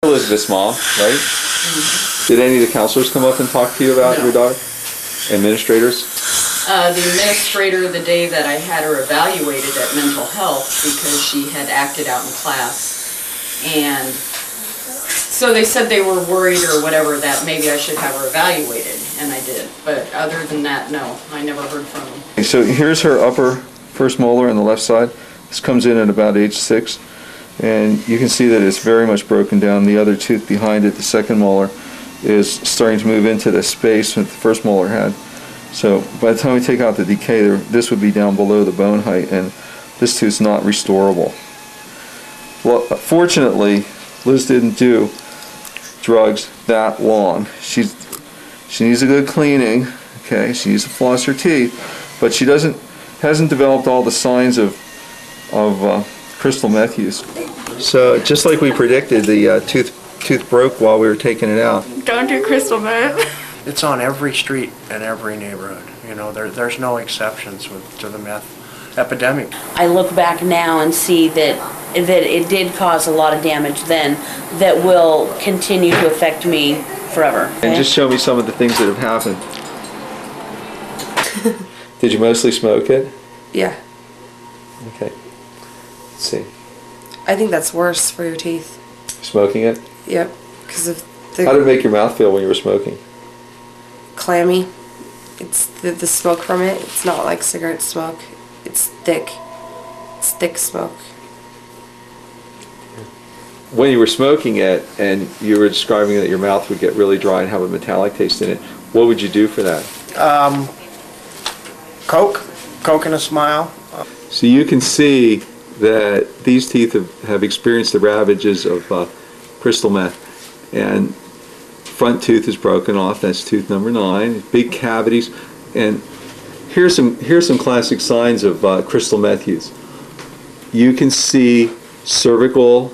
Elizabeth's mom, right? Mm-hmm. Did any of the counselors come up and talk to you about your daughter? Administrators? The administrator, the day that I had her evaluated at mental health because she had acted out in class, and so they said they were worried or whatever that maybe I should have her evaluated, and I did. But other than that, no, I never heard from them. So here's her upper first molar on the left side. This comes in at about age 6, and you can see that it's very much broken down. The other tooth behind it, the second molar, is starting to move into the space that the first molar had. So by the time we take out the decay, this would be down below the bone height, and this tooth's not restorable. Well, fortunately, Liz didn't do drugs that long. She needs a good cleaning. Okay, she needs to floss her teeth, but she hasn't developed all the signs of crystal meth use. So just like we predicted, the tooth broke while we were taking it out. Don't do crystal meth. It's on every street in every neighborhood. You know, there's no exceptions to the meth epidemic. I look back now and see that it did cause a lot of damage then that will continue to affect me forever. And just show me some of the things that have happened. Did you mostly smoke it? Yeah. Okay. Let's see. I think that's worse for your teeth. Smoking it? Yep. Because of the... How did it make your mouth feel when you were smoking? Clammy. It's the smoke from it. It's not like cigarette smoke. It's thick. It's thick smoke. When you were smoking it and you were describing that your mouth would get really dry and have a metallic taste in it, what would you do for that? Coke and a smile. So you can see that these teeth have experienced the ravages of crystal meth, and front tooth is broken off. That's tooth number 9. Big cavities, and here's some classic signs of crystal meth use. You can see cervical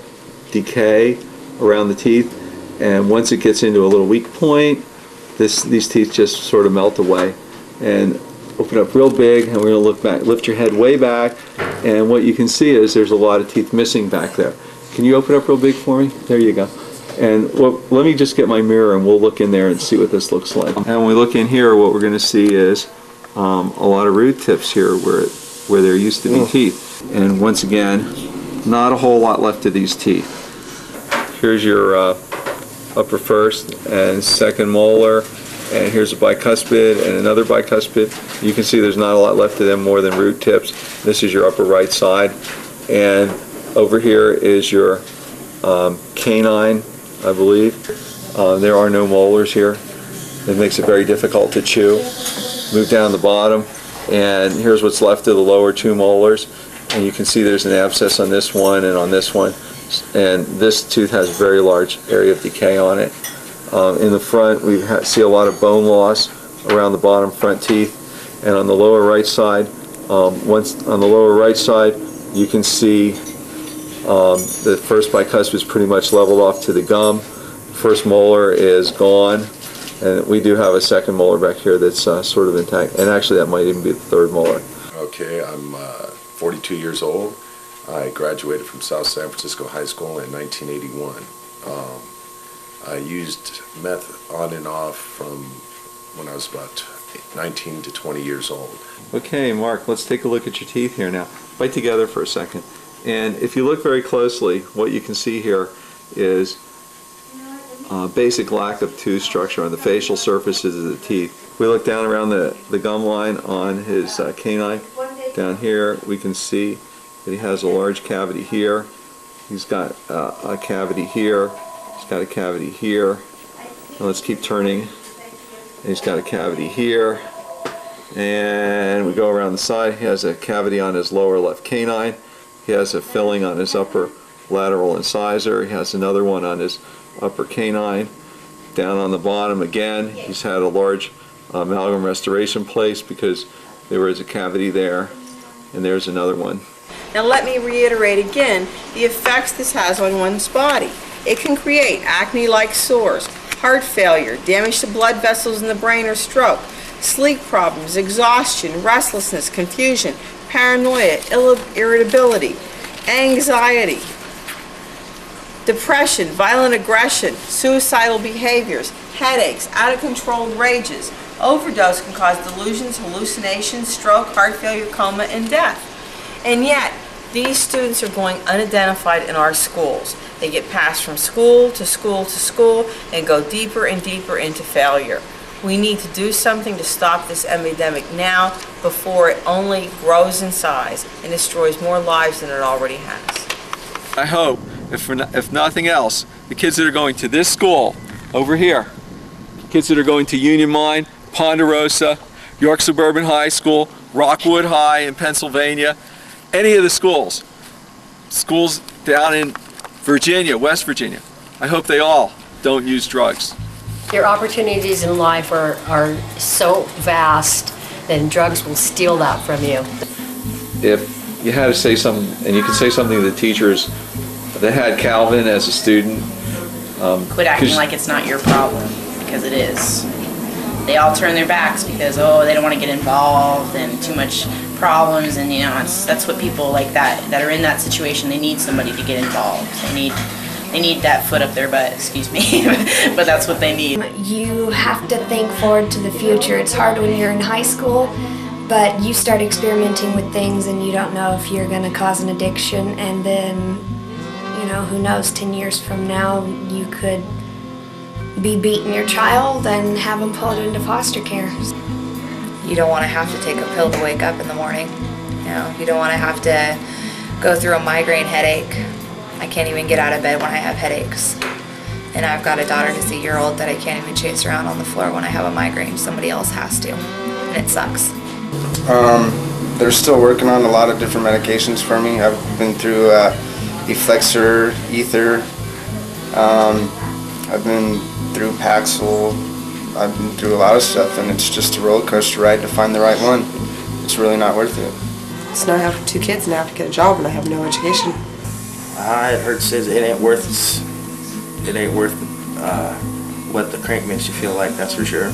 decay around the teeth, and once it gets into a little weak point, these teeth just sort of melt away. And open up real big, and we're going to look back. Lift your head way back, and what you can see is there's a lot of teeth missing back there. Can you open up real big for me? There you go. And let me just get my mirror, and we'll look in there and see what this looks like. And when we look in here, what we're going to see is a lot of root tips here where there used to be teeth. And once again, not a whole lot left of these teeth. Here's your upper first and second molar. And here's a bicuspid and another bicuspid. You can see there's not a lot left of them more than root tips. This is your upper right side. And over here is your canine, I believe. There are no molars here. It makes it very difficult to chew. Move down the bottom, and here's what's left of the lower 2 molars. And you can see there's an abscess on this one and on this one. And this tooth has a very large area of decay on it. In the front, we see a lot of bone loss around the bottom front teeth, and on the lower right side, you can see the first bicuspid is pretty much leveled off to the gum. The first molar is gone, and we do have a second molar back here that's sort of intact, and actually that might even be the third molar. Okay, I'm 42 years old. I graduated from South San Francisco High School in 1981. I used meth on and off from when I was about 19 to 20 years old. Okay, Mark, let's take a look at your teeth here now. Bite together for a second. And if you look very closely, what you can see here is basic lack of tooth structure on the facial surfaces of the teeth. We look down around the gum line on his canine. Down here, we can see that he has a large cavity here. He's got a cavity here. He's got a cavity here. And let's keep turning. And he's got a cavity here. And we go around the side. He has a cavity on his lower left canine. He has a filling on his upper lateral incisor. He has another one on his upper canine. Down on the bottom again, he's had a large amalgam restoration placed because there was a cavity there. And there's another one. Now let me reiterate again the effects this has on one's body. It can create acne-like sores, heart failure, damage to blood vessels in the brain or stroke, sleep problems, exhaustion, restlessness, confusion, paranoia, irritability, anxiety, depression, violent aggression, suicidal behaviors, headaches, out-of-control rages. Overdose can cause delusions, hallucinations, stroke, heart failure, coma, and death. And yet, these students are going unidentified in our schools. They get passed from school to school to school and go deeper and deeper into failure. We need to do something to stop this epidemic now before it only grows in size and destroys more lives than it already has. I hope, if nothing else, the kids that are going to this school over here, kids that are going to Union Mine, Ponderosa, York Suburban High School, Rockwood High in Pennsylvania, any of the schools down in Virginia, West Virginia, I hope they all don't use drugs. Your opportunities in life are so vast, then drugs will steal that from you. If you had to say something, and you could say something to the teachers that had Calvin as a student. Quit acting like it's not your problem, because it is. They all turn their backs because, oh, they don't want to get involved and too much problems, and that's what people like that are in that situation, they need somebody to get involved. They need that foot up their butt, excuse me, but that's what they need. You have to think forward to the future. It's hard when you're in high school, but you start experimenting with things and you don't know if you're going to cause an addiction, and then, who knows, 10 years from now you could be beating your child and have them pulled into foster care. You don't want to have to take a pill to wake up in the morning. You don't want to have to go through a migraine headache. I can't even get out of bed when I have headaches. And I've got a daughter who's a year old that I can't even chase around on the floor when I have a migraine. Somebody else has to, and it sucks. They're still working on a lot of different medications for me. I've been through Eflexor, Ether. I've been through Paxil. I've been through a lot of stuff, and it's just a roller coaster ride to find the right one. It's really not worth it. So now I have 2 kids and I have to get a job and I have no education. I heard says it ain't worth what the crank makes you feel like, that's for sure.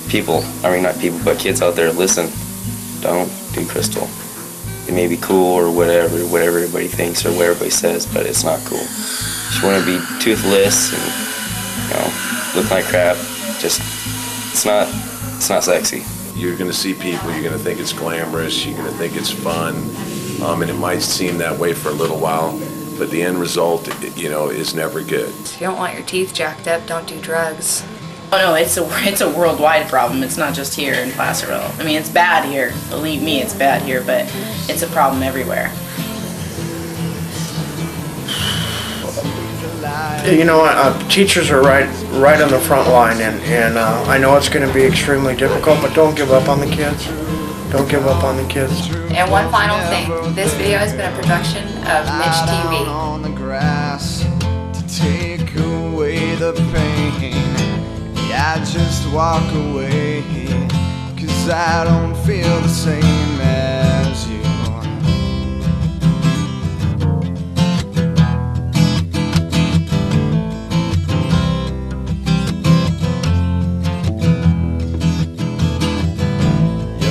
People, not people, but kids out there, listen, don't do crystal. It may be cool or whatever everybody thinks or what everybody says, but it's not cool. If you want to be toothless and look like crap, it's not sexy. You're going to see people, you're going to think it's glamorous, you're going to think it's fun, and it might seem that way for a little while, but the end result, is never good. If you don't want your teeth jacked up, don't do drugs. Oh no, it's a worldwide problem. It's not just here in Placerville. It's bad here. Believe me, it's bad here, but it's a problem everywhere. Teachers are right on the front line, and I know it's going to be extremely difficult, but don't give up on the kids. Don't give up on the kids. And one final thing, this video has been a production of Mitch TV. On the grass to take away the pain. Yeah, I just walk away, 'cause I don't feel the same as you.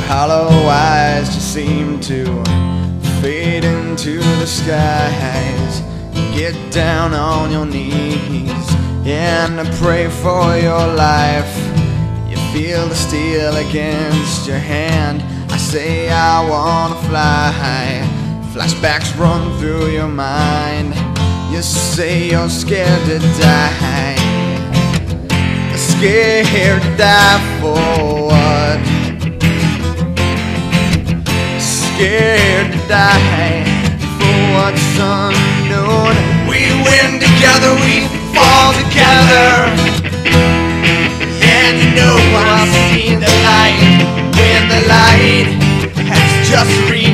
Hollow eyes just seem to fade into the skies. Get down on your knees and pray for your life. You feel the steel against your hand. I say I wanna fly. Flashbacks run through your mind. You say you're scared to die. Scared to die for what? Scared to die for what's unknown. We win together, we fall together. And I've seen the light when the light has just reached